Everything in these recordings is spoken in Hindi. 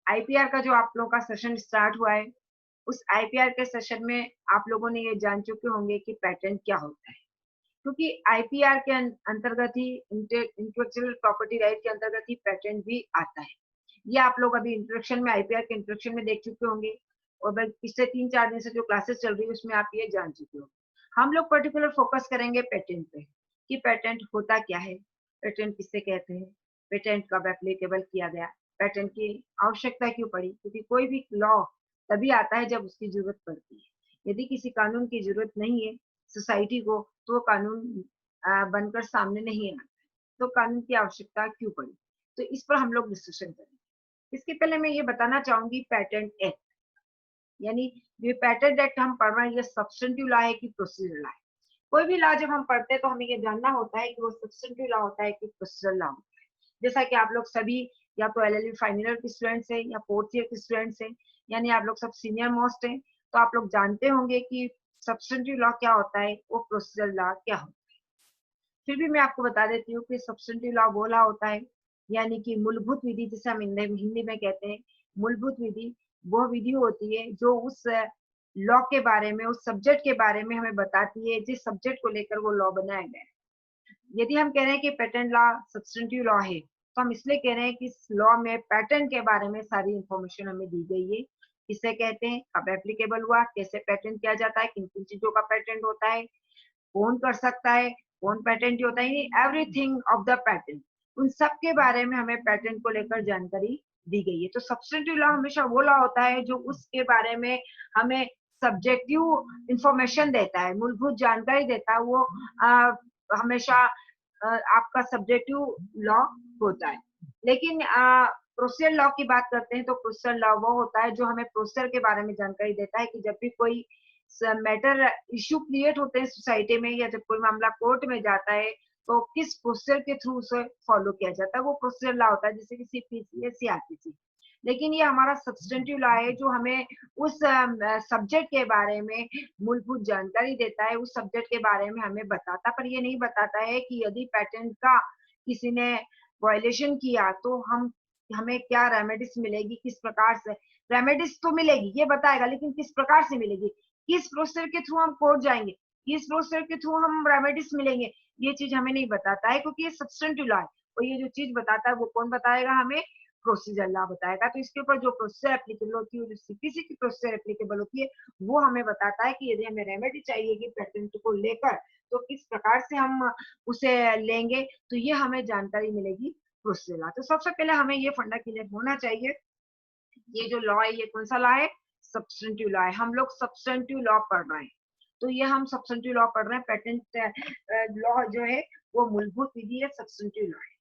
आईपीआर का जो आप लोगों का सेशन स्टार्ट हुआ है, उस आईपीआर के सेशन में आप लोगों ने ये जान चुके होंगे कि पेटेंट क्या होता है, क्योंकि आईपीआर के अंतर्गत ही इंटेलेक्चुअल प्रॉपर्टी राइट के अंतर्गत ही पेटेंट भी आता है। ये आप लोग अभी इंट्रोडक्शन में, आईपीआर के इंट्रोडक्शन में देख चुके होंगे, और पिछले 3-4 दिन से जो क्लासेस चल रही है उसमें आप ये जान चुके हो। हम लोग पर्टिकुलर फोकस करेंगे पेटेंट पे, कि पेटेंट होता क्या है, पेटेंट किससे कहते हैं, पेटेंट कब एप्लीकेबल किया गया, पेटेंट की आवश्यकता क्यों पड़ी, क्योंकि कोई भी लॉ तभी आता है जब उसकी जरूरत पड़ती है। यदि किसी कानून की जरूरत नहीं है सोसाइटी को, तो वो कानून बनकर सामने नहीं आता, तो कानून की आवश्यकता क्यों पड़ी। तो इस पर हम लोग डिस्कशन करेंगे। इसके पहले मैं ये बताना चाहूंगी पेटेंट एक्ट, यानी ये पेटेंट एक्ट हम पढ़ रहे हैं, ये सब्सटेंटिव लॉ है कि प्रोसीजर लॉ है। कोई भी लॉ जब हम पढ़ते हैं तो हमें ये जानना होता है कि वो सब्सटेंटिव लॉ होता है कि प्रोसीजर लॉ होता है। जैसा कि आप लोग सभी या तो एलएलबी फाइनल ईयर के स्टूडेंट्स हैं या फोर्थ ईयर के स्टूडेंट्स हैं, यानी आप लोग सब सीनियर मोस्ट हैं, तो आप लोग जानते होंगे कि सब्सटेंटिव लॉ क्या होता है, वो प्रोसीजर लॉ क्या होता है। फिर भी मैं आपको बता देती हूँ कि सब्सटेंटिव लॉ वो लॉ होता है, यानी कि मूलभूत विधि, जिसे हम हिंदी में कहते हैं मूलभूत विधि, वो विधि होती है जो उस लॉ के बारे में, उस सब्जेक्ट के बारे में हमें बताती है जिस सब्जेक्ट को लेकर वो लॉ बनाया गया है। यदि हम कह रहे हैं कि पेटेंट लॉ सब्सटेंटिव लॉ है, तो हम इसलिए कह रहे हैं कि इस लॉ में पेटेंट के बारे में सारी इंफॉर्मेशन हमें दी गई है। किसे कहते हैं, कब एप्लीकेबल हुआ, कैसे पेटेंट किया जाता है, किन किन चीजों का पेटेंट होता है, कौन कर सकता है, कौन पेटेंट होता है, एवरीथिंग ऑफ द पेटेंट, उन सब के बारे में हमें पेटेंट को लेकर जानकारी दी गई है। तो सब्सटेंटिव लॉ हमेशा वो लॉ होता है जो उसके बारे में हमें सब्जेक्टिव इंफॉर्मेशन देता है, मूलभूत जानकारी देता है। वो हमेशा आपका सब्जेक्टिव लॉ होता है। लेकिन प्रोसीजर लॉ की बात करते हैं तो प्रोसीजर लॉ वो होता है जो हमें प्रोसीजर के बारे में जानकारी देता है कि जब भी कोई मैटर इश्यू क्रिएट होते हैं सोसाइटी में, या जब कोई मामला कोर्ट में जाता है तो किस प्रोसीजर के थ्रू उसे फॉलो किया जाता है, वो प्रोसीजर लॉ होता है, जैसे कि सीपीसी या सीआरपीसी। लेकिन ये हमारा सब्सटेंटिव लॉ है जो हमें उस सब्जेक्ट के बारे में मूलभूत जानकारी देता है, उस सब्जेक्ट के बारे में हमें बताता, पर ये नहीं बताता है कि यदि पेटेंट का किसी ने वायलेशन किया तो हमें क्या रेमेडीज मिलेगी, किस प्रकार से रेमेडीज तो मिलेगी ये बताएगा, लेकिन किस प्रकार से मिलेगी, किस प्रोसीजर के थ्रू हम कोर्ट जाएंगे, किस प्रोसीजर के थ्रू हम रेमेडीज मिलेंगे, ये चीज हमें नहीं बताता है, क्योंकि ये सब्सटेंटिव लॉ है। और ये जो चीज बताता है वो कौन बताएगा हमें, प्रोसीजर लॉ बताएगा। तो इसके ऊपर जो प्रोसीजर एप्लीकेबल होती है, जो सीपीसी की प्रोसीजर एप्लीकेबल होती है, वो हमें बताता है कि यदि हमें रेमेडी चाहिए कि पेटेंट को लेकर, तो किस प्रकार से हम उसे लेंगे, तो ये हमें जानकारी मिलेगी प्रोसीजर लॉ। तो सबसे पहले हमें ये फंडा क्लियर होना चाहिए, ये जो लॉ है ये कौन सा लॉ है, सब्सटेंटिव लॉ है। हम लोग सब्सटेंटिव लॉ पढ़ रहे हैं, तो ये हम सब्सटेंटिव लॉ पढ़ रहे हैं। पेटेंट लॉ जो है वो मूलभूत विधि है, सब्सटेंटिव लॉ है।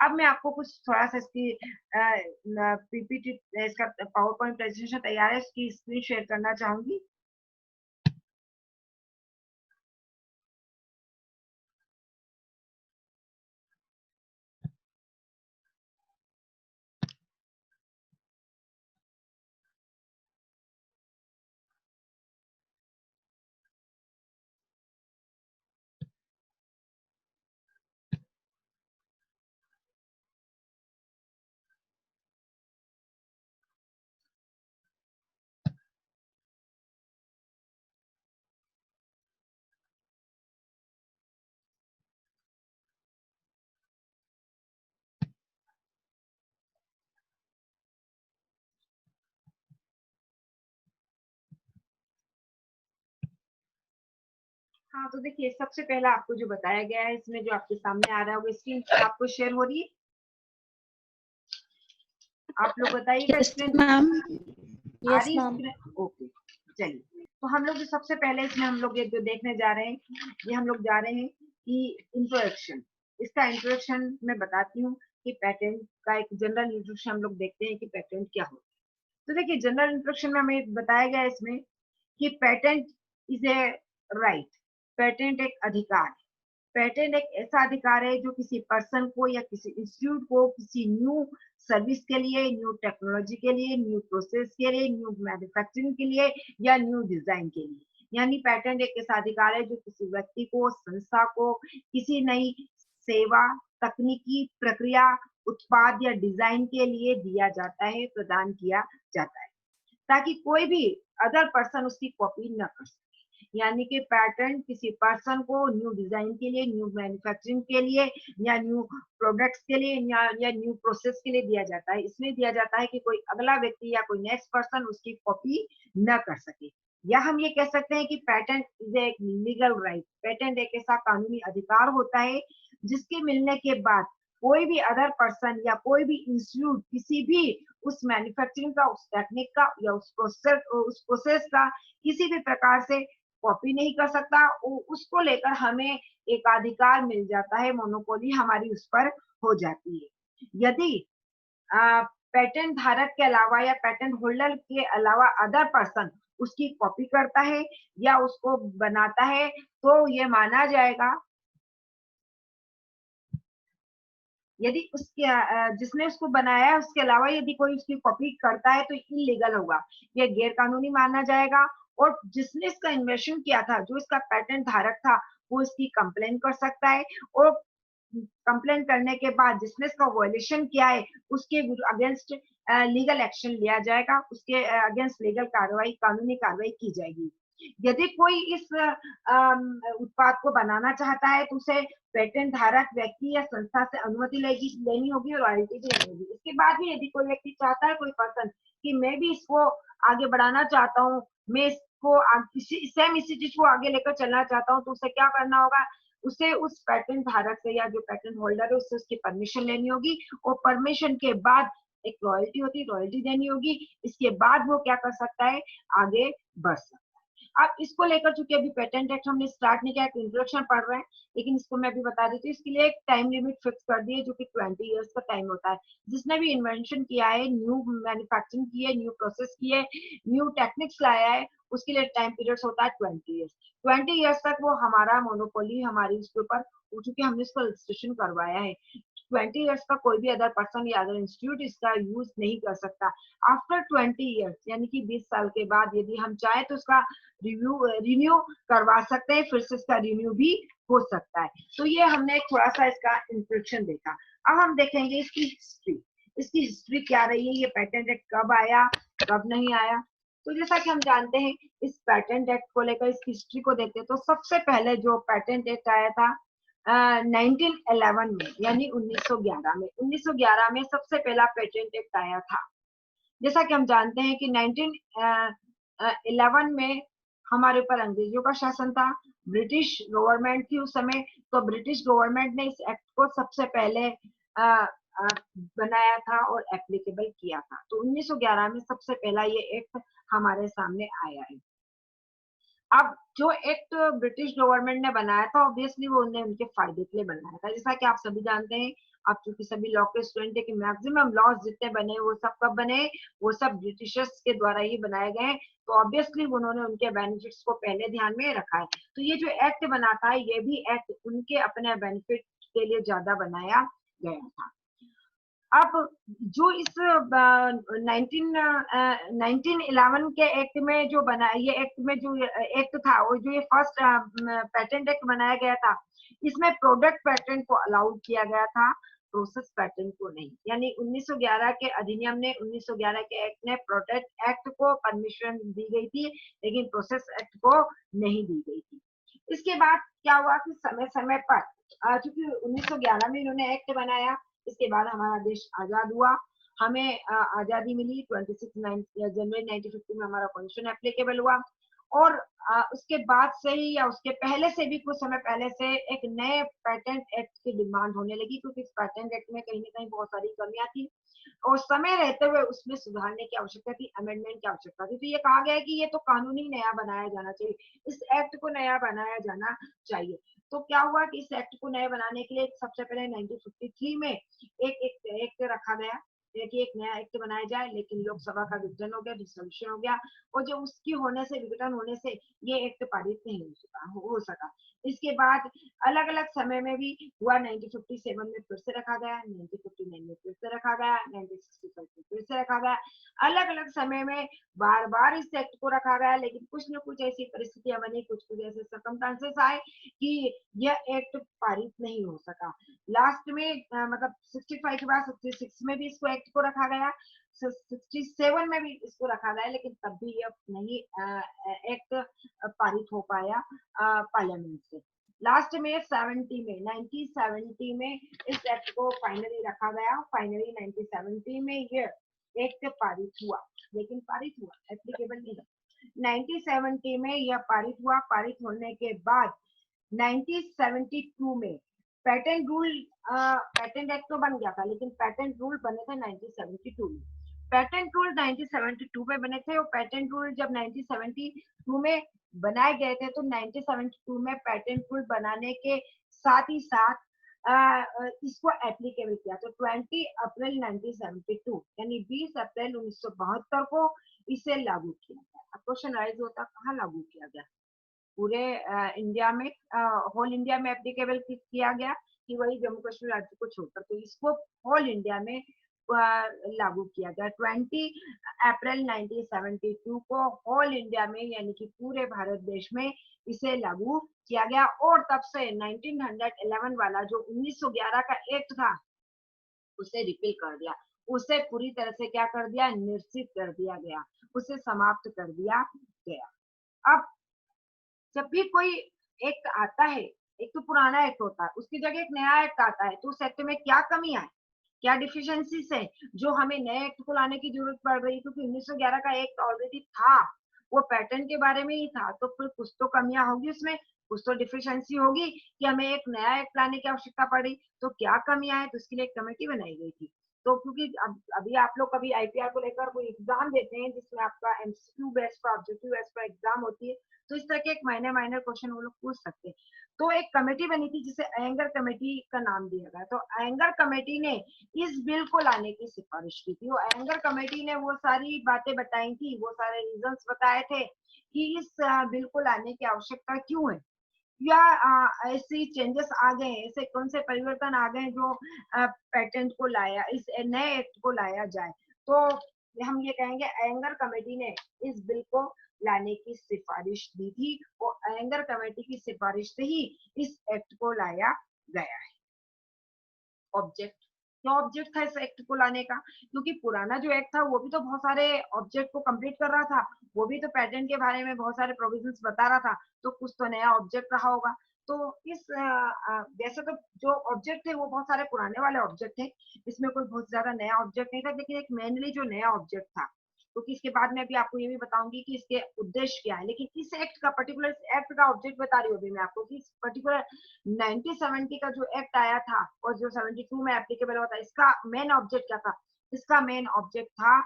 अब मैं आपको कुछ थोड़ा सा इसकी पीपीटी, इसका पावर पॉइंट प्रेजेंटेशन तैयार है, इसकी स्क्रीन शेयर करना चाहूंगी। हाँ, तो देखिए सबसे पहला आपको जो बताया गया है, इसमें जो आपके सामने आ रहा है वो स्क्रीन आपको शेयर हो रही है, आप लोग बताइएगा यस स्क्रीन मैम, आ यस रही मैम। है? ओके, चलिए। तो हम लोग जो सबसे पहले इसमें हम लोग ये जो देखने जा रहे हैं, ये हम लोग जा रहे हैं कि इंट्रोडक्शन। इसका इंट्रोडक्शन मैं बताती हूँ कि पेटेंट का एक जनरल इंट्रोडक्शन हम लोग देखते हैं कि पेटेंट क्या होता है। तो देखिए जनरल इंट्रोडक्शन में हमें बताया गया है इसमें कि patent is a right, patent एक अधिकार है। पेटेंट एक ऐसा अधिकार है जो किसी पर्सन को या किसी इंस्टीट्यूट को किसी न्यू सर्विस के लिए, न्यू टेक्नोलॉजी के लिए, न्यू प्रोसेस के लिए, न्यू मैन्युफैक्चरिंग के लिए या न्यू डिजाइन के लिए, यानी पेटेंट एक ऐसा अधिकार है जो किसी व्यक्ति को, संस्था को किसी नई सेवा, तकनीकी प्रक्रिया, उत्पाद या डिजाइन के लिए दिया जाता है, प्रदान किया जाता है, ताकि कोई भी अदर पर्सन उसकी कॉपी न कर सके। यानी कि पैटर्न किसी पर्सन को न्यू डिजाइन के लिए, न्यू मैन्युफैक्चरिंग के लिए या न्यू प्रोडक्ट्स के लिए या न्यू प्रोसेस के लिए दिया जाता है। इसलिए दिया जाता है कि कोई अगला व्यक्ति या कोई नेक्स्ट पर्सन उसकी कॉपी न कर सके। या हम ये कह सकते हैं कि पेटेंट इज एक लीगल राइट। पेटेंट एक ऐसा कानूनी अधिकार होता है जिसके मिलने के बाद कोई भी अदर पर्सन या कोई भी इंस्टीट्यूट किसी भी उस मैन्युफैक्चरिंग का, उस टेक्निक का या उस प्रोसेस का किसी भी प्रकार से कॉपी नहीं कर सकता। उसको लेकर हमें एक अधिकार मिल जाता है, मोनोपोली हमारी उस पर हो जाती है। यदि पेटेंट धारक के अलावा या पेटेंट होल्डर के अलावा अदर पर्सन उसकी कॉपी करता है या उसको बनाता है, तो ये माना जाएगा, यदि उसके जिसने उसको बनाया है उसके अलावा यदि कोई उसकी कॉपी करता है तो इलीगल होगा, ये गैर कानूनी माना जाएगा। और जिसने इसका इन्वेंशन किया था, जो इसका पेटेंट धारक था, वो इसकी कंप्लेन कर सकता है और कंप्लेन करने के बाद जिसने इसका वायलेशन किया है उसके अगेंस्ट लीगल एक्शन लिया जाएगा, उसके अगेंस्ट लीगल कार्रवाई, कानूनी कार्रवाई की जाएगी। यदि कोई इस उत्पाद को बनाना चाहता है तो उसे पेटेंट धारक व्यक्ति या संस्था से अनुमति लेनी होगी और रॉयल्टी भी लेनी होगी। इसके बाद भी यदि कोई व्यक्ति चाहता है, कोई पर्सन, कि मैं भी इसको आगे बढ़ाना चाहता हूँ, मैं इसको सेम इसी चीज को आगे लेकर चलना चाहता हूँ, तो उसे क्या करना होगा, उसे उस पेटेंट धारक से या जो पेटेंट होल्डर है उससे उसकी परमिशन लेनी होगी और परमिशन के बाद एक रॉयल्टी होती है, रॉयल्टी देनी होगी। इसके बाद वो क्या कर सकता है, आगे बढ़ सकता है। अब इसको लेकर चूंकि अभी पेटेंट एक्ट हमने स्टार्ट नहीं किया, इंट्रोडक्शन पढ़ रहे हैं, लेकिन इसको मैं अभी बता देती हूँ। इसके लिए एक टाइम लिमिट फिक्स कर दी है जो कि 20 इयर्स का टाइम होता है। जिसने भी इन्वेंशन किया है, न्यू मैन्युफैक्चरिंग की है, न्यू प्रोसेस की है, न्यू टेक्निक्स लाया है, उसके लिए टाइम पीरियड होता है 20 इयर्स। 20 इयर्स तक वो हमारा मोनोपोली हमारी उसके ऊपर, चूंकि हमने इसको रजिस्ट्रेशन करवाया है, 20 इयर्स का कोई भी अदर पर्सन या अदर इंस्टीट्यूट इसका यूज नहीं कर सकता। आफ्टर 20 इयर्स यानी कि 20 साल के बाद यदि हम चाहे तो उसका रिन्यू करवा सकते हैं, फिर से इसका रिन्यू भी हो सकता है। तो ये हमने एक थोड़ा सा इसका इंट्रोडक्शन देखा। अब हम देखेंगे इसकी हिस्ट्री। इसकी हिस्ट्री क्या रही है, ये पेटेंट एक्ट कब आया, कब नहीं आया। तो जैसा कि हम जानते हैं, इस पेटेंट एक्ट को लेकर इसकी हिस्ट्री को देखते हैं तो सबसे पहले जो पेटेंट एक्ट आया था 1911 में, यानी 1911 में, 1911 में सबसे पहला पेटेंट एक्ट आया था। जैसा कि हम जानते हैं कि 1911 में हमारे ऊपर अंग्रेजों का शासन था, ब्रिटिश गवर्नमेंट थी उस समय। तो ब्रिटिश गवर्नमेंट ने इस एक्ट को सबसे पहले बनाया था और एप्लीकेबल किया था। तो 1911 में सबसे पहला ये एक्ट हमारे सामने आया है। अब जो एक्ट ब्रिटिश गवर्नमेंट ने बनाया था, ऑब्वियसली वो उन्हें उनके फायदे के लिए बनाया था। जैसा कि आप सभी जानते हैं, आप चूंकि सभी लॉ के स्टूडेंट है, कि मैक्सिमम लॉज जितने बने वो सब कब बने, वो सब ब्रिटिशर्स के द्वारा ही बनाए गए। तो ऑब्वियसली उन्होंने उनके बेनिफिट्स को पहले ध्यान में रखा है। तो ये जो एक्ट बना था, ये भी एक्ट उनके अपने बेनिफिट के लिए ज्यादा बनाया गया था। अब जो इस 1911 के एक्ट में जो बना, ये एक्ट में जो एक्ट था, और जो ये फर्स्ट पेटेंट एक्ट बनाया गया था, इसमें प्रोडक्ट पेटेंट को अलाउड किया गया था, प्रोसेस पेटेंट को नहीं। यानी 1911 के अधिनियम ने, 1911 के एक्ट ने प्रोडक्ट एक्ट को परमिशन दी गई थी, लेकिन प्रोसेस एक्ट को नहीं दी गई थी। इसके बाद क्या हुआ कि समय समय पर, चूंकि 1911 में इन्होंने एक्ट बनाया, इसके बाद हमारा देश आजाद हुआ, हमें आजादी मिली। 26 जनवरी 1950 में हमारा कॉन्स्टिट्यूशन एप्लीकेबल हुआ। और उसके बाद से ही या उसके पहले से भी, कुछ समय पहले से एक नए पेटेंट एक्ट की डिमांड होने लगी, क्योंकि इस पेटेंट एक्ट में कहीं ना कहीं बहुत सारी कमियां थी और समय रहते हुए उसमें सुधारने की आवश्यकता थी, अमेंडमेंट की आवश्यकता थी। तो ये कहा गया कि ये तो कानूनी नया बनाया जाना चाहिए, इस एक्ट को नया बनाया जाना चाहिए। तो क्या हुआ कि इस एक्ट को नया बनाने के लिए सबसे पहले 1953 में एक एक्ट रखा गया कि एक नया एक्ट बनाया जाए, लेकिन लोकसभा का विघटन हो गया, डिसोल्यूशन हो गया, और जो उसकी होने से, विघटन होने से ये एक्ट पारित नहीं हो सका। इसके बाद अलग अलग समय में भी हुआ, 1957 में फिर से रखा गया, 1959 में फिर से रखा गया, 1965 में फिर से रखा गया। अलग अलग समय में बार बार इस एक्ट को रखा गया, लेकिन कुछ न कुछ ऐसी परिस्थितियां बनी, कुछ कुछ ऐसे सर्कमस्टांसेस आए कि यह एक्ट पारित नहीं हो सका। लास्ट में मतलब 65 के बाद 66 में भी इसको एक्ट को रखा गया, 67 में भी इसको रखा गया, लेकिन तब भी यह नहीं एक्ट पारित हो पाया पार्लियामेंट से। लास्ट में 70 में 1970 में इस एक्ट को फाइनली रखा गया। फाइनली 1970 में यह एक्ट पारित हुआ, लेकिन पारित हुआ, एप्लीकेबल नहीं। 1970 में यह पारित हुआ। पारित होने के बाद 1972 में पेटेंट रूल, पेटेंट एक्ट तो बन गया था, लेकिन पेटेंट रूल बने थे 1972 में। पेटेंट रूल 1972 में बने थे, और पेटेंट रूल जब 1972 में बनाए गए थे, तो 1972 में पेटेंट रूल बनाने के साथ ही साथ इसको एप्लीकेबल किया। तो 20 अप्रैल 1972 यानी 20 अप्रैल 1972 को इसे लागू किया गया। अब क्वेश्चन राइज होता, कहाँ लागू किया गया? पूरे इंडिया में, होल इंडिया में एप्लीकेबल किया गया कि वही जम्मू कश्मीर राज्य को छोड़कर? तो इसको होल इंडिया में लागू किया गया 20 अप्रैल 1972 को होल इंडिया में, यानी कि पूरे भारत देश में इसे लागू किया गया। और तब से 1911 वाला जो 1911 का एक्ट था, उसे रिपील कर दिया, उसे पूरी तरह से क्या कर दिया? निश्चित कर दिया गया, उसे समाप्त कर दिया गया। अब जब भी कोई एक्ट आता है, एक तो पुराना एक्ट होता है, उसकी जगह एक नया एक्ट आता है, तो उस एक्ट में क्या कमी है, क्या डिफिशियंसीज है जो हमें नए एक्ट को लाने की जरूरत पड़ रही? क्योंकि 1911 का एक्ट ऑलरेडी था, वो पैटर्न के बारे में ही था, तो फिर कुछ तो कमियां होगी उसमें, कुछ तो डिफिशियंसी होगी कि हमें एक नया एक्ट लाने की आवश्यकता पड़ी। तो क्या कमियां है, तो उसके लिए एक कमेटी बनाई गई थी। तो क्योंकि अब अभी आप लोग कभी आईपीआर को लेकर कोई एग्जाम देते हैं जिसमें आपका एमसीक्यू बेस्ड पर, ऑब्जेक्टिव बेस्ड पर एग्जाम होती है, तो इस तरह के एक माइनर माइनर क्वेश्चन वो लोग पूछ सकते हैं। तो एक कमेटी बनी थी जिसे अयंगर कमेटी का नाम दिया गया। तो अयंगर कमेटी ने इस बिल को लाने की सिफारिश की थी, और अयंगर कमेटी ने वो सारी बातें बताई थी, वो सारे रीजंस बताए थे कि इस बिल को लाने की आवश्यकता क्यों है, या ऐसी चेंजेस आ गए, ऐसे कौन से परिवर्तन आ गए जो पेटेंट को लाया, इस नए एक्ट को लाया जाए। तो हम ये कहेंगे अयंगर कमेटी ने इस बिल को लाने की सिफारिश दी थी, और अयंगर कमेटी की सिफारिश से ही इस एक्ट को लाया गया है। ऑब्जेक्ट, क्या ऑब्जेक्ट था इस एक्ट को लाने का? क्योंकि पुराना जो एक्ट था वो भी तो बहुत सारे ऑब्जेक्ट को कंप्लीट कर रहा था, वो भी तो पैटर्न के बारे में बहुत सारे प्रोविजंस बता रहा था, तो कुछ तो नया ऑब्जेक्ट रहा होगा। तो इस वैसे तो जो ऑब्जेक्ट थे वो बहुत सारे पुराने वाले ऑब्जेक्ट थे, इसमें कोई बहुत ज्यादा नया ऑब्जेक्ट नहीं था, लेकिन एक मेनली जो नया ऑब्जेक्ट था, क्योंकि इसके बाद में अभी आपको ये भी बताऊंगी कि इसके उद्देश्य क्या है, लेकिन इस एक्ट का पर्टिकुलर एक्ट का ऑब्जेक्ट बता रही हूँ अभी मैं आपको कि इस पर्टिकुलर 1970 का जो एक्ट आया था और जो 72 में एप्लीकेबल हुआ था, इसका मेन ऑब्जेक्ट क्या था? इसका मेन ऑब्जेक्ट था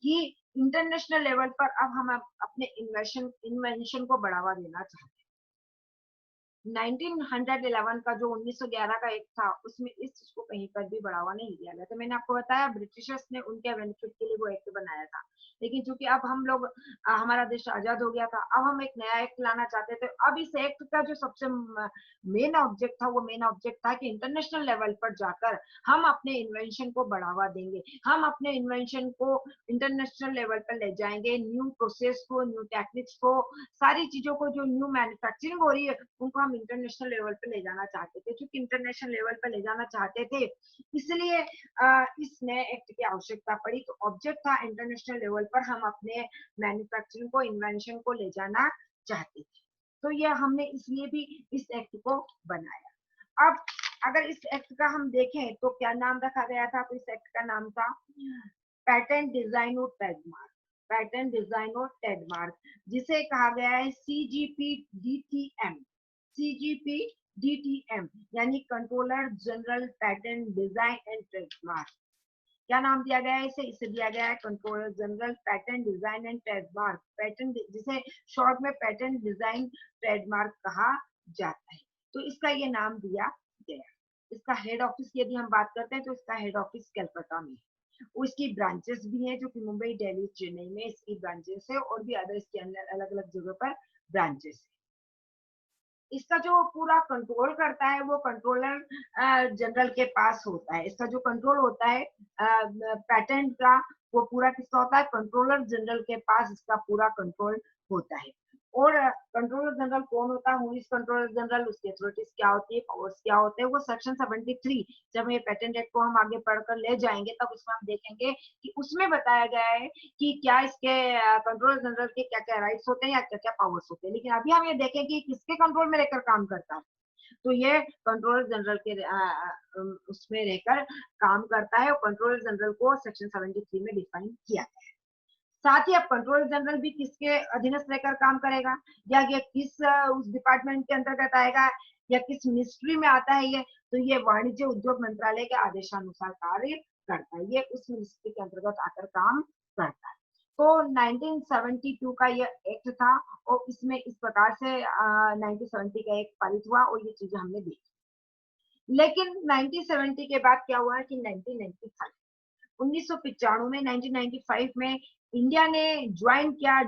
कि इंटरनेशनल लेवल पर अब हम अपने इन्वेंशन को बढ़ावा देना चाहते हैं। 1911 का जो 1911 का एक था, उसमें इस चीज को कहीं पर भी बढ़ावा नहीं दिया गया। तो मैंने आपको बताया ब्रिटिशर्स ने उनके बेनिफिट के लिए वो एक्ट बनाया था, लेकिन चूंकि अब हम लोग हमारा देश आजाद हो गया था, अब हम एक नया एक्ट लाना चाहते थे। अब इस एक्ट का जो सबसे मेन ऑब्जेक्ट था, वो मेन ऑब्जेक्ट था कि इंटरनेशनल लेवल पर जाकर हम अपने इन्वेंशन को बढ़ावा देंगे, हम अपने इन्वेंशन को इंटरनेशनल लेवल पर ले जाएंगे, न्यू प्रोसेस को, न्यू टेक्निक्स को, सारी चीजों को, जो न्यू मैन्युफैक्चरिंग हो रही है उनको हम इंटरनेशनल लेवल पे ले जाना चाहते थे। क्योंकि इंटरनेशनल लेवल पे ले जाना चाहते थे, इसलिए इस नए एक्ट की आवश्यकता पड़ी। तो ऑब्जेक्ट था इंटरनेशनल लेवल पर हम अपने मैन्युफैक्चरिंग को, इन्वेंशन को ले जाना चाहते थे। तो ये हमने इसलिए भी इस एक्ट को बनाया। अब अगर इस एक्ट का हम देखें तो क्या नाम रखा गया था? तो इस एक्ट का नाम था पैटेंट डिजाइन और ट्रेडमार्क। पैटेंट डिजाइन और ट्रेडमार्क, जिसे कहा गया है सीजीपी डीटीएम। सीजीपी डीटीएम यानी controller general patent design and trademark. क्या नाम दिया गया है इसे? इसे दिया गया है controller general patent design and trademark. Patent, जिसे शॉर्ट में पैटेंट डिजाइन ट्रेडमार्क कहा जाता है, तो इसका ये नाम दिया गया। इसका हेड ऑफिस की यदि हम बात करते हैं तो इसका हेड ऑफिस कलकत्ता में है। उसकी ब्रांचेस भी हैं, जो कि मुंबई, दिल्ली, चेन्नई में इसकी ब्रांचेस है, और भी अदर इसके अंदर अलग अलग जगह पर ब्रांचेस है। इसका जो पूरा कंट्रोल करता है वो कंट्रोलर जनरल के पास होता है। इसका जो कंट्रोल होता है पेटेंट का, वो पूरा किसका होता है? कंट्रोलर जनरल के पास इसका पूरा कंट्रोल होता है। और कंट्रोलर जनरल कौन होता है? हु इज कंट्रोलर जनरल, उसकी अथॉरिटीज क्या होती है, पावर्स क्या होते हैं, वो सेक्शन 73 जब ये पेटेंट एक्ट को हम आगे पढ़कर ले जाएंगे तब उसमें हम देखेंगे कि उसमें बताया गया है कि क्या इसके कंट्रोलर जनरल के क्या क्या राइट्स होते हैं या क्या क्या पावर्स होते हैं। लेकिन अभी हम ये देखें कि किसके कंट्रोल में रहकर काम करता है, तो ये कंट्रोलर जनरल के उसमें रहकर काम करता है और कंट्रोलर जनरल को सेक्शन 73 में डिफाइन किया गया है। साथ ही अब कंट्रोलर जनरल भी किसके अधीनस्थ रहकर काम करेगा, या ये किस उस डिपार्टमेंट के अंतर्गत आएगा, या किस मिनिस्ट्री में आता है ये, तो ये वाणिज्य उद्योग मंत्रालय के आदेशानुसार कार्य करता है। ये उस मिनिस्ट्री के अंतर्गत आकर काम करता है। तो 1972 का ये एक्ट था और इसमें इस प्रकार से 1970 का एक पारित हुआ और ये चीजें हमने देखी। लेकिन 1970 के बाद क्या हुआ कि 1995 में 1995 में इंडिया ने ज्वाइन किया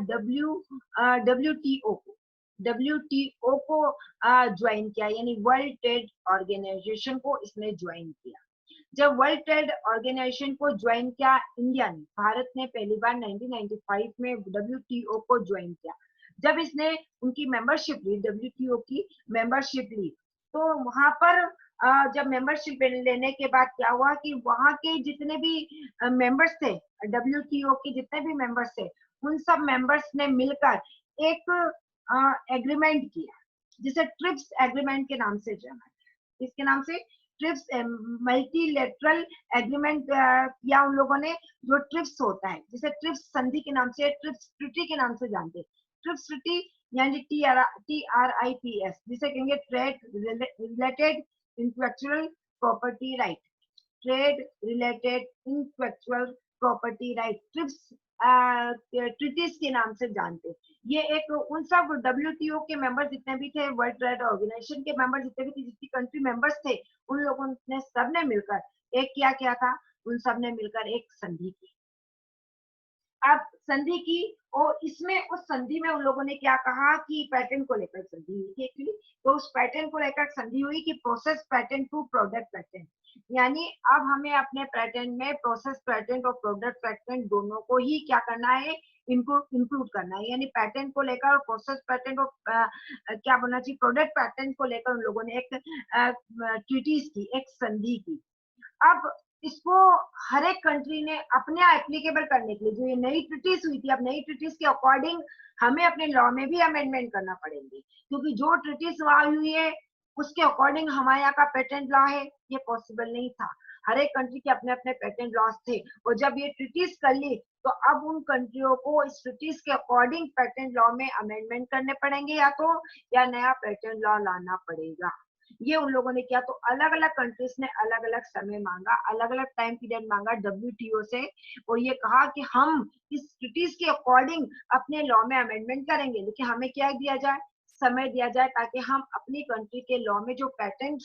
डब्ल्यूटीओ को ज्वाइन किया, यानी वर्ल्ड ट्रेड ऑर्गेनाइजेशन को इसने ज्वाइन किया। जब वर्ल्ड ट्रेड ऑर्गेनाइजेशन को ज्वाइन किया इंडिया ने, भारत ने पहली बार 1995 में डब्ल्यूटीओ को ज्वाइन किया। जब इसने उनकी मेंबरशिप ली, डब्ल्यूटीओ की मेंबरशिप ली, तो वहां पर जब मेंबरशिप लेने के बाद क्या हुआ कि वहां के जितने भी मेंबर्स थे, डब्ल्यूटीओ के जितने भी मेंबर्स थे, उन सब मेंबर्स ने मिलकर एक एग्रीमेंट किया जिसे ट्रिप्स एग्रीमेंट के नाम से जाना है। इसके नाम से ट्रिप्स मल्टीलेटरल एग्रीमेंट किया उन लोगों ने। जो ट्रिप्स होता है, जिसे ट्रिप्स संधि के नाम से, ट्रिप्स ट्रीटी के नाम से जानते हैं। ट्रिप्स ट्रीटी यानी TRIPS, जिसे कहेंगे trade related intellectual property right, trade related intellectual property right, TRIPS treaties के नाम से जानते हैं। ये एक उन सब डब्ल्यूटीओ के मेंबर जितने भी थे, वर्ल्ड ट्रेड ऑर्गेनाइजेशन के मेंबर जितने भी थे, जितनी कंट्री मेंबर्स थे, उन लोगों ने सबने मिलकर एक क्या था, उन सब ने मिलकर एक संधि की। अब संधि की, और इसमें उस संधि में उन लोगों ने क्या कहा कि पैटर्न को लेकर संधि हुई थी एक्चुअली। तो उस पैटर्न को लेकर संधि हुई कि process pattern to product pattern, यानी अब हमें अपने पैटर्न में प्रोसेस पैटर्न और प्रोडक्ट पैटर्न दोनों को ही क्या करना है, इंक्लूड करना है। यानी पैटर्न को लेकर और प्रोसेस पैटर्न को क्या बोलना चाहिए, प्रोडक्ट पैटर्न को लेकर उन लोगों ने एक ट्रीटीज की, एक संधि की। अब इसको हर एक कंट्री ने अपने एप्लीकेबल करने के लिए, जो ये नई ट्रीटीज हुई थी, अब नई ट्रीटीज के अकॉर्डिंग हमें अपने लॉ में भी अमेंडमेंट करना पड़ेंगे, क्योंकि जो ट्रीटीज वहां हुई है उसके अकॉर्डिंग हमारे यहाँ का पेटेंट लॉ है, ये पॉसिबल नहीं था। हर एक कंट्री के अपने अपने पेटेंट लॉज थे, और जब ये ट्रीटीज कर ली तो अब उन कंट्रियों को इस ट्रीटीज के अकॉर्डिंग पेटेंट लॉ में अमेंडमेंट करने पड़ेंगे, या नया पेटेंट लॉ लाना पड़ेगा। ये उन लोगों ने किया। तो अलग अलग कंट्रीज ने अलग अलग समय मांगा, अलग अलग टाइम पीरियड मांगा डब्ल्यूटीओ से, और ये कहा कि हम इस ट्रीटीज के अकॉर्डिंग अपने लॉ में अमेंडमेंट करेंगे, लेकिन हमें क्या दिया जाए, समय दिया जाए, ताकि हम अपनी कंट्री के लॉ में जो पेटेंट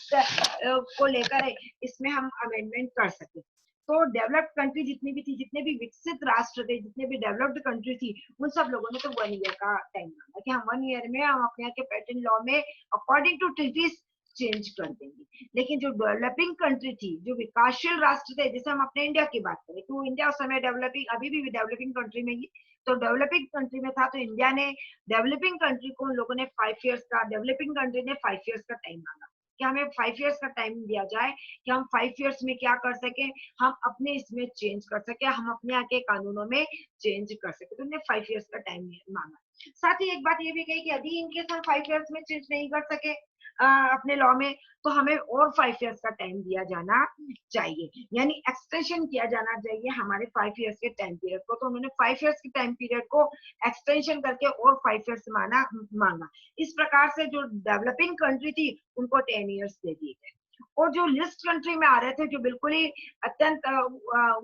को लेकर है इसमें हम अमेंडमेंट कर सके। तो डेवलप्ड कंट्री जितनी भी थी, जितने भी विकसित राष्ट्र थे, जितने भी डेवलप्ड कंट्री थी, उन सब लोगों ने तो 1 ईयर का टाइम मांगा कि हम 1 ईयर में हम अपने यहाँ के पेटेंट लॉ में अकॉर्डिंग टू ट्रीटीज चेंज कर देंगे। लेकिन जो डेवलपिंग कंट्री थी, जो विकासशील राष्ट्र थे, जैसे हम अपने इंडिया की बात करें, तो इंडिया उस समय डेवलपिंग, अभी भी डेवलपिंग कंट्री में ही, तो डेवलपिंग कंट्री में था, तो इंडिया ने डेवलपिंग कंट्री को, उन लोगों ने 5 इयर्स का, डेवलपिंग कंट्री ने 5 इयर्स का टाइम मांगा कि हमें 5 इयर्स का टाइम दिया जाए कि हम 5 इयर्स में क्या कर सके, हम अपने इसमें चेंज कर सके, हम अपने यहाँ के कानूनों में चेंज कर सके। तो उन्होंने 5 इयर्स का टाइम मांगा। साथ ही एक बात ये भी कही कि यदि इनकेस हम 5 इयर्स में चेंज नहीं कर सके अपने लॉ में, तो हमें और 5 इयर्स का टाइम दिया जाना चाहिए, यानी एक्सटेंशन किया जाना चाहिए हमारे 5 इयर्स के टाइम पीरियड को। तो उन्होंने 5 इयर्स के टाइम पीरियड को एक्सटेंशन करके और 5 इयर्स मांगा। इस प्रकार से जो डेवलपिंग कंट्री थी उनको 10 इयर्स दे दिए गए, और जो लिस्ट कंट्री में आ रहे थे, जो बिल्कुल ही अत्यंत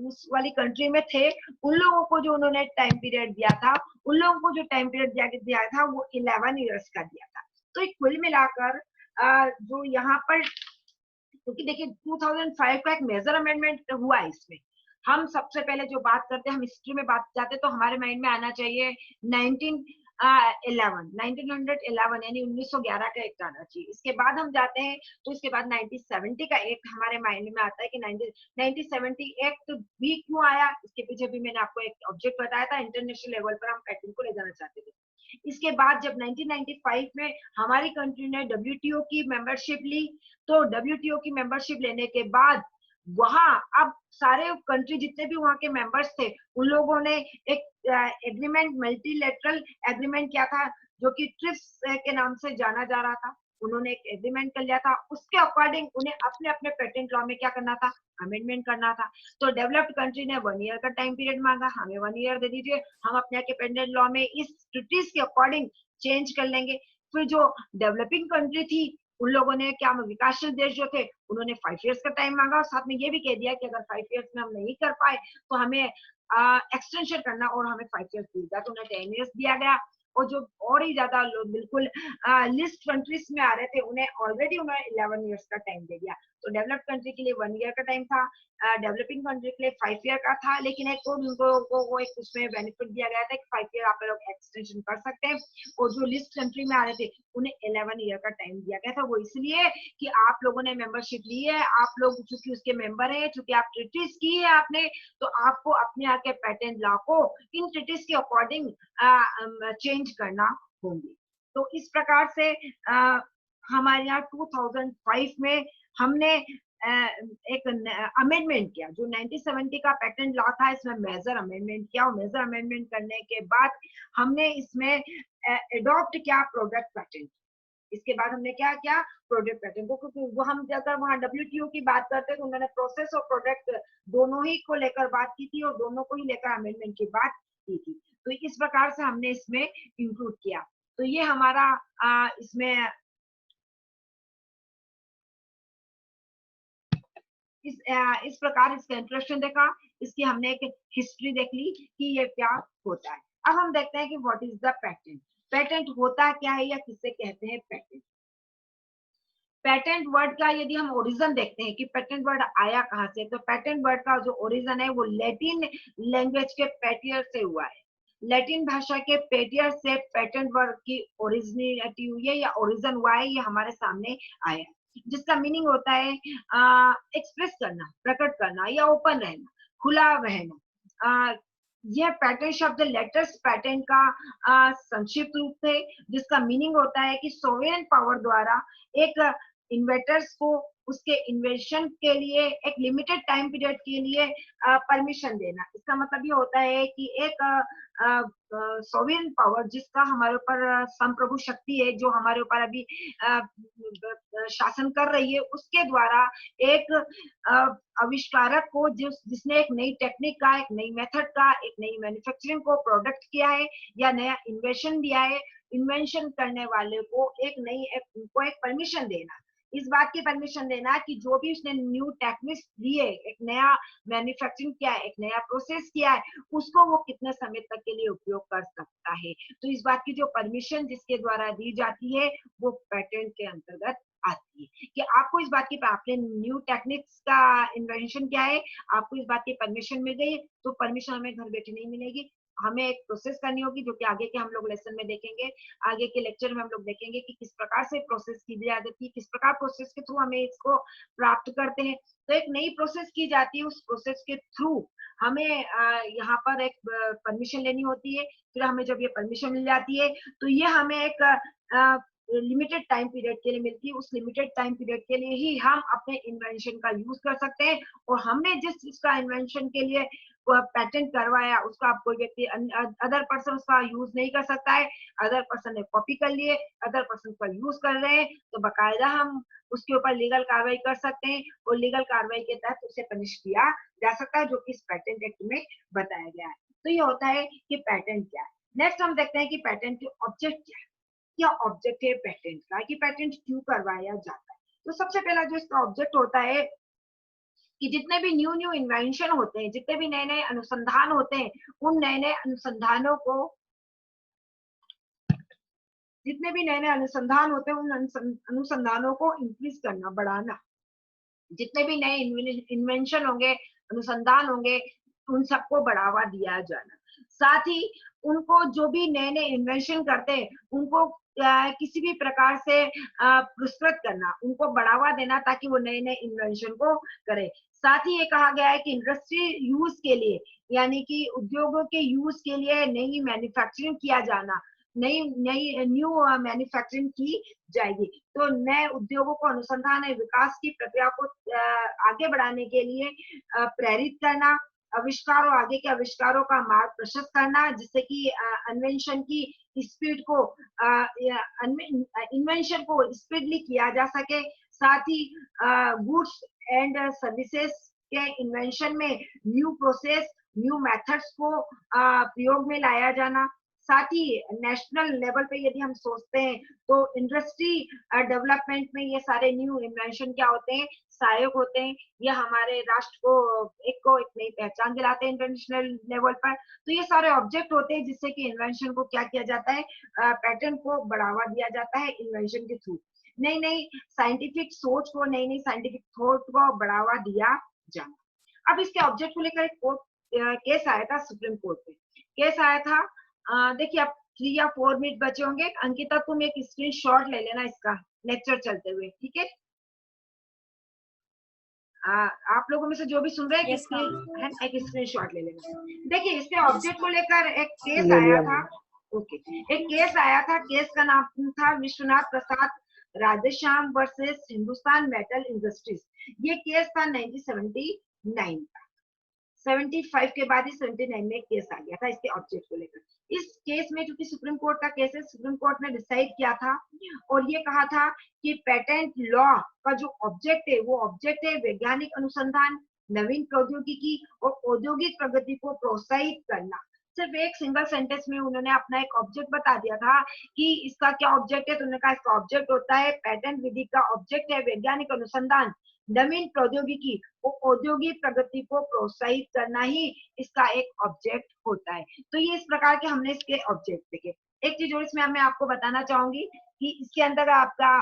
उस वाली कंट्री में थे, उन लोगों को जो उन्होंने टाइम पीरियड दिया था, उन लोगों को जो टाइम पीरियड दिया था वो 11 इयर्स का दिया था। तो एक कुल मिलाकर जो यहाँ पर, क्योंकि देखिए 2005 का एक मेजर अमेंडमेंट हुआ है इसमें। हम सबसे पहले जो बात करते हैं, हम हिस्ट्री में बात जाते हैं, तो हमारे माइंड में आना चाहिए 1911 यानी 1911 का एक्ट आना चाहिए। इसके बाद हम जाते हैं तो इसके बाद 1970 का एक्ट हमारे माइंड में आता है कि 1970 एक्ट भी क्यों आया, इसके पीछे भी मैंने आपको एक ऑब्जेक्ट बताया था, इंटरनेशनल लेवल पर हम पैटर्न को ले जाना चाहते थे। इसके बाद जब 1995 में हमारी कंट्री ने डब्ल्यूटीओ की मेंबरशिप ली, तो डब्ल्यूटीओ की मेंबरशिप लेने के बाद वहां अब सारे कंट्री जितने भी वहां के मेंबर्स थे उन लोगों ने एक एग्रीमेंट, मल्टीलेटरल एग्रीमेंट किया था, जो कि ट्रिप्स के नाम से जाना जा रहा था। उन्होंने एक एग्रीमेंट कर लिया था, उसके अकॉर्डिंग उन्हें अपने अपने पेटेंट लॉ में क्या करना था, अमेंडमेंट करना था। तो डेवलप्ड कंट्री ने 1 ईयर का टाइम पीरियड मांगा, हमें 1 ईयर दे दीजिए, हम अपने के पेटेंट लॉ में इस ट्रिटीज के अकॉर्डिंग चेंज कर लेंगे। फिर जो डेवलपिंग कंट्री थी उन लोगों ने क्या, विकासशील देश जो थे उन्होंने 5 इयर्स का टाइम मांगा, और साथ में ये भी कह दिया कि अगर 5 इयर्स में हम नहीं कर पाए तो हमें एक्सटेंशन करना, और हमें 5 इयर्स दिया, तो उन्हें 10 इयर्स दिया गया। और जो और ही ज्यादा लोग बिल्कुल लिस्ट कंट्रीज में आ रहे थे उन्हें ऑलरेडी उन्होंने 11 इयर्स का टाइम दे दिया। तो डेवलप्ड कंट्री के लिए 1 ईयर का टाइम था, डेवलपिंग कंट्री के लिए 5 ईयर का था, लेकिन एक और उनको वो एक उसमें बेनिफिट दिया गया था कि 5 ईयर आप लोग एक्सटेंशन कर सकते हैं। और जो लिस्ट कंट्री में आ रहे थे उन्हें 11 ईयर का टाइम दिया गया था, वो इसलिए कि आप लोगों ने मेंबरशिप ली है, आप लोग चूंकि उसके मेंबर है, चूंकि आप ट्रीटीज की है आपने, तो आपको अपने यहाँ के पेटेंट लॉ को इन ट्रीटीज के अकॉर्डिंग चेंज करना होंगे। तो इस प्रकार से हमारे यहाँ 2005 में हमने एक अमेंडमेंट किया, जो 1970 का पेटेंट लॉ था इसमें मेजर अमेंडमेंट किया, और मेजर अमेंडमेंट करने के बाद हमने इसमें एडॉप्ट किया प्रोडक्ट पेटेंट। इसके बाद हमने क्या किया, प्रोडक्ट पेटेंट को, क्योंकि वो हम अगर वहाँ डब्ल्यूटीओ की बात करते तो उन्होंने प्रोसेस और प्रोडक्ट दोनों ही को लेकर बात की थी, और दोनों को ही लेकर अमेंडमेंट की बात की थी। तो इस प्रकार से हमने इसमें इंक्लूड किया। तो ये हमारा इसमें इस प्रकार इसका इंट्रोडक्शन देखा, इसकी हमने एक हिस्ट्री देख ली कि ये क्या होता है। अब हम देखते हैं कि what is the patent. Patent होता क्या है या किसे कहते हैं पेटेंट। पेटेंट वर्ड का यदि हम ओरिजिन देखते हैं कि पेटेंट वर्ड आया कहां से, तो पेटेंट वर्ड का जो ओरिजिन है वो लैटिन लैंग्वेज के पेटियर से हुआ है। लैटिन भाषा के पेटियर से पेटेंट वर्ड की ओरिजिनिटी हुई है या ओरिजिन हुआ है, ये हमारे सामने आया है, जिसका मीनिंग होता है एक्सप्रेस करना, प्रकट करना, या ओपन रहना, खुला रहना। यह पैटर्न शब्द लेटेस्ट पैटर्न का संक्षिप्त रूप है, जिसका मीनिंग होता है कि सोवरेन पावर द्वारा एक इन्वेंटर्स को उसके इन्वेंशन के लिए एक लिमिटेड टाइम पीरियड के लिए परमिशन देना। इसका मतलब ये होता है कि एक सोवरेन पावर जिसका हमारे ऊपर संप्रभु शक्ति है, जो हमारे ऊपर अभी शासन कर रही है, उसके द्वारा एक आविष्कारक को जिसने एक नई टेक्निक का, एक नई मेथड का, एक नई मैन्युफैक्चरिंग को प्रोडक्ट किया है या नया इन्वेंशन दिया है, इन्वेंशन करने वाले को उनको एक परमिशन देना, इस बात की परमिशन देना कि जो भी उसने न्यू टेक्निक्स दिए, एक नया मैन्युफैक्चरिंग किया है, एक नया प्रोसेस किया है, उसको वो कितने समय तक के लिए उपयोग कर सकता है। तो इस बात की जो परमिशन जिसके द्वारा दी जाती है वो पेटेंट के अंतर्गत आती है, कि आपको इस बात की, आपने न्यू टेक्निक्स का इन्वेंशन किया है, आपको इस बात की परमिशन मिल गई, तो परमिशन हमें घर बैठे नहीं मिलेगी, हमें एक प्रोसेस करनी होगी, जो कि आगे के हम लोग लेसन में देखेंगे, आगे के लेक्चर में हम लोग देखेंगे कि किस प्रकार से प्रोसेस की जाती है, किस प्रकार प्रोसेस के थ्रू हमें इसको प्राप्त करते हैं। तो एक नई प्रोसेस की जाती है, उस प्रोसेस के थ्रू हमें यहाँ पर एक परमिशन लेनी होती है। फिर हमें जब ये परमिशन मिल जाती है तो ये हमें एक लिमिटेड टाइम पीरियड के लिए मिलती है, उस लिमिटेड टाइम पीरियड के लिए ही हम अपने इन्वेंशन का यूज कर सकते हैं, और हमने जिस चीज का इन्वेंशन के लिए पेटेंट करवाया उसका आप कोई व्यक्ति अदर पर्सन उसका यूज नहीं कर सकता है। अदर पर्सन ने कॉपी कर लिए, अदर पर्सन का यूज कर रहे हैं, तो बकायदा हम उसके ऊपर लीगल कार्रवाई कर सकते हैं, और लीगल कार्रवाई के तहत उसे पनिश किया जा सकता है, जो कि इस पेटेंट एक्ट में बताया गया है। तो ये होता है कि पेटेंट क्या है। नेक्स्ट हम देखते हैं कि पेटेंट के ऑब्जेक्ट क्या है, क्या ऑब्जेक्ट है पेटेंट का, कि पेटेंट क्यों करवाया जाता है। तो सबसे पहला जो इसका ऑब्जेक्ट होता है कि जितने भी न्यू न्यू इन्वेंशन होते हैं, जितने भी नए नए अनुसंधान होते हैं, उन नए नए अनुसंधानों को, जितने भी नए नए अनुसंधान होते हैं उन अनुसंधानों को इंक्रीज करना, बढ़ाना। जितने भी नए इन्वेंशन होंगे, अनुसंधान होंगे, उन सबको बढ़ावा दिया जाना। साथ ही उनको जो भी नए नए इन्वेंशन करते हैं उनको किसी भी प्रकार से पुरस्कृत करना, उनको बढ़ावा देना ताकि वो नए नए इन्वेंशन को करें। साथ ही ये कहा गया है कि इंडस्ट्री यूज के लिए, यानी कि उद्योगों के यूज के लिए नई मैन्युफैक्चरिंग किया जाना, नई नई न्यू मैन्युफैक्चरिंग की जाएगी। तो नए उद्योगों को अनुसंधान और विकास की प्रक्रिया को आगे बढ़ाने के लिए प्रेरित करना, आविष्कार और आगे के आविष्कारों का मार्ग प्रशस्त करना, जिससे कि इन्वेंशन की स्पीड को इन्वेंशन को स्पीडली किया जा सके। साथ ही गुड्स एंड सर्विसेज के इन्वेंशन में न्यू प्रोसेस, न्यू मेथड्स को प्रयोग में लाया जाना। साथ ही नेशनल लेवल पे यदि हम सोचते हैं तो इंडस्ट्री डेवलपमेंट में ये सारे न्यू इन्वेंशन क्या होते हैं, सहायक होते हैं। ये हमारे राष्ट्र को एक नई पहचान दिलाते हैं इंटरनेशनल लेवल पर। तो ये सारे ऑब्जेक्ट होते हैं जिससे कि इन्वेंशन को क्या किया जाता है, पैटर्न को बढ़ावा दिया जाता है इन्वेंशन के थ्रू। नई नई साइंटिफिक सोच को, नई नई साइंटिफिक थॉट को बढ़ावा दिया जाना। अब इसके ऑब्जेक्ट को लेकर एक केस आया था सुप्रीम कोर्ट में। केस आया था, देखिए अब 3 या 4 मिनट बचे होंगे। अंकिता तुम एक स्क्रीनशॉट ले लेना इसका लेक्चर चलते हुए, ठीक है? आप लोगों में से जो भी सुन रहे हैं एक स्क्रीनशॉट ले लेना। देखिए इसके ऑब्जेक्ट को लेकर एक केस आया था। ओके, एक केस आया था। केस का नाम था Vishwanath Prasad Radheshyam versus Hindustan metal industries. ये केस था 1979 का। 75 के बाद ही 79 में केस आ गया था इसके ऑब्जेक्ट को लेकर। इस केस में चूंकि सुप्रीम कोर्ट का केस है, सुप्रीम कोर्ट ने डिसाइड किया था और ये कहा था कि पेटेंट लॉ का जो ऑब्जेक्ट है वो ऑब्जेक्ट है वैज्ञानिक अनुसंधान, नवीन प्रौद्योगिकी और औद्योगिक प्रगति को प्रोत्साहित करना। सिर्फ एक सिंगल सेंटेंस में उन्होंने अपना एक ऑब्जेक्ट बता दिया था कि इसका क्या ऑब्जेक्ट है। तो उन्होंने कहा इसका ऑब्जेक्ट होता है, पेटेंट विधि का ऑब्जेक्ट है वैज्ञानिक अनुसंधान, नवीन प्रौद्योगिकी और औद्योगिक प्रगति को प्रोत्साहित करना ही इसका एक ऑब्जेक्ट होता है। तो ये इस प्रकार के हमने इसके ऑब्जेक्ट देखे। एक चीज और इसमें मैं आपको बताना चाहूंगी कि इसके अंदर आपका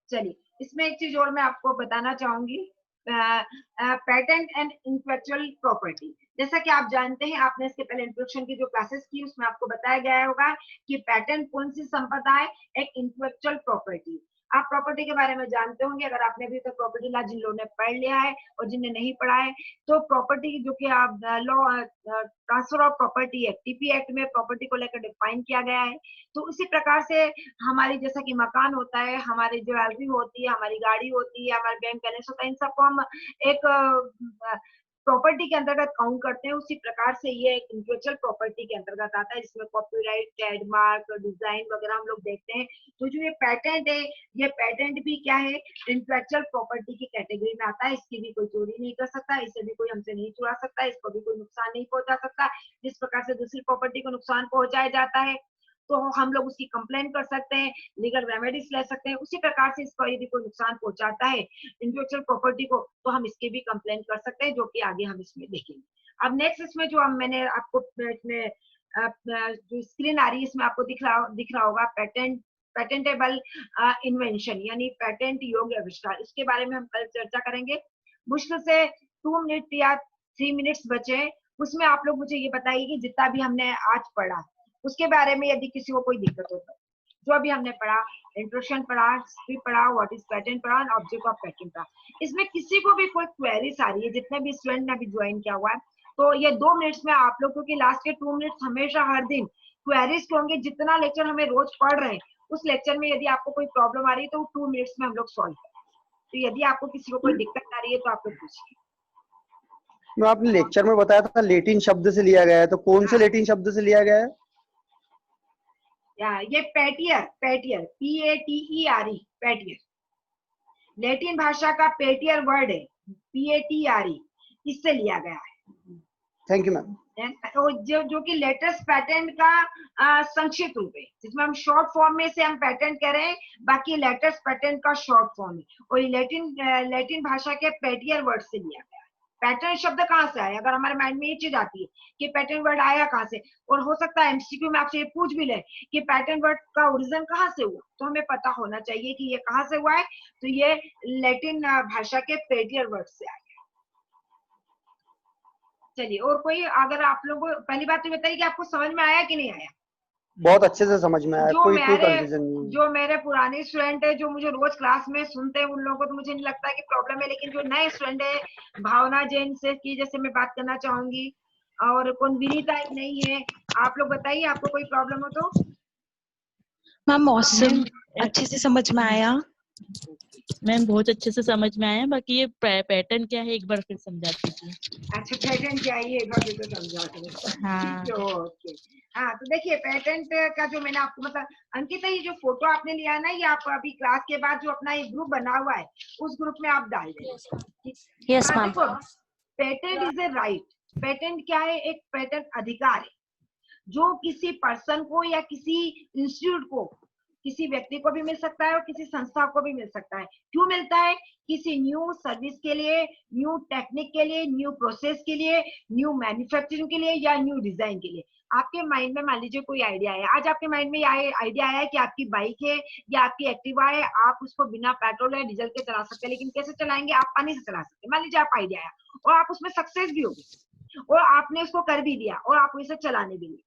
चलिए इसमें एक चीज और मैं आपको बताना चाहूंगी, पेटेंट एंड इंटेलेक्चुअल प्रॉपर्टी। जैसा कि आप जानते हैं, आपने इसके पहले इंट्रोडक्शन की जो क्लासेस की उसमें आपको बताया गया होगा कि पेटेंट कौन सी संपदा है, एक इंटेलेक्चुअल प्रॉपर्टी। आप प्रॉपर्टी के बारे में जानते होंगे अगर आपने अभी तक प्रॉपर्टी लॉ जिन लोगों ने पढ़ लिया है और जिनने नहीं पढ़ा है। तो प्रॉपर्टी जो कि आप law transfer of property act, TP act में प्रॉपर्टी को लेकर डिफाइन किया गया है। तो उसी प्रकार से हमारी जैसा कि मकान होता है, हमारी ज्वेलरी होती है, हमारी गाड़ी होती है, हमारा बैंक बैलेंस होता है, इन सबको हम एक प्रॉपर्टी के अंतर्गत काउंट करते हैं। उसी प्रकार से ये एक इंटेलेक्चुअल प्रॉपर्टी के अंतर्गत आता है जिसमें कॉपीराइट, ट्रेडमार्क, डिजाइन वगैरह हम लोग देखते हैं। तो जो ये पेटेंट है, ये पेटेंट भी क्या है, इंटेलेक्चुअल प्रॉपर्टी की कैटेगरी में आता है। इसकी भी कोई चोरी नहीं कर सकता, इसे भी कोई हमसे नहीं चुरा सकता, इसको भी कोई नुकसान नहीं पहुंचा सकता। जिस प्रकार से दूसरी प्रॉपर्टी को नुकसान पहुंचाया जाता है तो हम लोग उसकी कंप्लेन कर सकते हैं, लीगल रेमेडीज ले सकते हैं। उसी प्रकार से इसको यदि कोई नुकसान पहुंचाता है इंटेलेक्चुअल प्रॉपर्टी को तो हम इसके भी कंप्लेन कर सकते हैं, जो कि आगे हम इसमें देखेंगे। अब नेक्स्ट इसमें जो मैंने आपको इसमें जो स्क्रीन आ रही है इसमें आपको दिख रहा होगा पेटेंटेबल इन्वेंशन यानी पेटेंट योग्य आविष्कार। इसके बारे में हम कल चर्चा करेंगे। मुश्किल से 2 मिनट या 3 मिनट्स बचे, उसमें आप लोग मुझे ये बताइए कि जितना भी हमने आज पढ़ा उसके बारे में यदि किसी को कोई दिक्कत हो तो। जो अभी हमने पढ़ा, इंट्रोडक्शन पढ़ा, हिस्ट्री पढ़ा, व्हाट इज पेटेंट पढ़ा, ऑब्जेक्ट ऑफ पेटेंट पढ़ा, इसमें किसी को भी कोई क्वेरीज आ रही है, जितने भी स्टूडेंट ने अभी ज्वाइन किया हुआ है, तो ये 2 मिनट्स में आप लोग, क्योंकि लास्ट के 2 मिनट्स हमेशा हर दिन क्वेरीज के होंगे। जितना लेक्चर हमें रोज पढ़ रहे हैं उस लेक्चर में यदि आपको कोई प्रॉब्लम आ रही है तो 2 मिनट्स में हम लोग सॉल्व करें। तो यदि आपको किसी को कोई दिक्कत आ रही है तो आप लोग पूछिए। मैं आपने लेक्चर में बताया था लेटिन शब्द से लिया गया है, तो कौन से लेटिन शब्द से लिया गया है? ये पेटियर, PATERE, पेटियर लेटिन भाषा का पेटियर वर्ड है, PATERE, इससे लिया गया है। Thank you ma'am. जो कि लेटेस्ट पेटेंट का संक्षिप्त रूप है, जिसमें हम शॉर्ट फॉर्म में से हम पेटेंट कह रहे हैं, बाकी लेटेस्ट पेटेंट का शॉर्ट फॉर्म है। और लेटिन भाषा के पेटियर वर्ड से लिया गया है पैटर्न शब्द कहाँ से आया, अगर हमारे माइंड में ये चीज आती है कि पैटर्न वर्ड आया कहाँ से, और हो सकता है एमसीक्यू में आपसे ये पूछ भी ले कि पैटर्न वर्ड का ओरिजिन कहाँ से हुआ, तो हमें पता होना चाहिए कि ये कहाँ से हुआ है। तो ये लैटिन भाषा के पेटियर वर्ड से आया। चलिए, और कोई, अगर आप लोगों को पहली बात तो बताइए कि आपको समझ में आया कि नहीं आया। बहुत अच्छे से समझ में आया, कोई कंफ्यूजन नहीं है। जो मेरे पुराने स्टूडेंट है जो मुझे रोज क्लास में सुनते हैं, उन लोगों को तो मुझे नहीं लगता कि प्रॉब्लम है, लेकिन जो नए स्टूडेंट है, भावना जैन से की जैसे मैं बात करना चाहूंगी, और कौन विनीता एक नहीं है, आप लोग बताइए आपको कोई प्रॉब्लम हो तो। मैम मौसम अच्छे से समझ में आया। मैम बहुत अच्छे से समझ में आया, बाकी ये पैटर्न क्या है एक बार फिर समझा दीजिए। अच्छा, पैटर्न क्या है एक बार फिर से समझा दीजिए। हाँ ओके, हाँ, तो देखिए पैटर्न का जो मैंने आपको मतलब, अंकिता ये जो फोटो आपने लिया ना, ये आप अभी क्लास के बाद जो अपना एक ग्रुप बना हुआ है उस ग्रुप में आप डाल दें। Yes ma'am. देखो, patent is a right. Patent क्या है, एक पेटेंट अधिकार है जो किसी पर्सन को या किसी इंस्टीट्यूट को, किसी व्यक्ति को भी मिल सकता है और किसी संस्था को भी मिल सकता है। क्यों मिलता है? किसी न्यू सर्विस के लिए, न्यू टेक्निक के लिए, न्यू प्रोसेस के लिए, न्यू मैन्युफैक्चरिंग के लिए या न्यू डिजाइन के लिए। आपके माइंड में मान लीजिए कोई आइडिया है, आज आपके माइंड में आइडिया आया है कि आपकी बाइक है या आपकी एक्टिवा है, आप उसको बिना पेट्रोल या डीजल के चला सकते हैं, लेकिन कैसे चलाएंगे? आप पानी से चला सकते हैं। मान लीजिए आप आइडिया आया और आप उसमें सक्सेस भी हो गए और आपने उसको कर भी दिया और आप इसे चलाने भी लिए,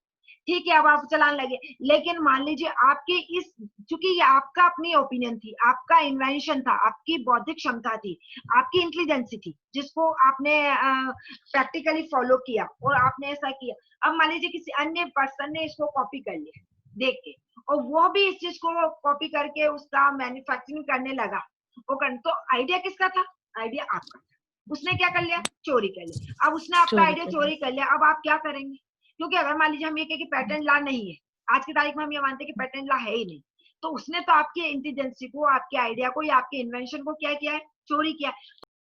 ठीक है, अब आप चलाने लगे। लेकिन मान लीजिए आपके इस, चूंकि ये आपका अपनी ओपिनियन थी, आपका इन्वेंशन था, आपकी बौद्धिक क्षमता थी, आपकी इंटेलिजेंसी थी, जिसको आपने प्रैक्टिकली फॉलो किया और आपने ऐसा किया। अब मान लीजिए किसी अन्य पर्सन ने इसको कॉपी कर लिया देख के, और वो भी इस चीज को कॉपी करके उसका मैन्युफैक्चरिंग करने लगा, तो आइडिया किसका था? आइडिया आपका था। उसने क्या कर लिया? चोरी कर लिया। अब उसने आपका आइडिया चोरी कर लिया, अब आप क्या करेंगे? क्योंकि अगर मान लीजिए हम ये कहें कि पैटर्न लॉ नहीं है, आज की तारीख में हम ये मानते हैं कि पैटर्न लॉ है ही नहीं, तो उसने तो आपकी इंटेलिजेंसी को, आपके आइडिया को या आपके इन्वेंशन को क्या किया है? चोरी किया है।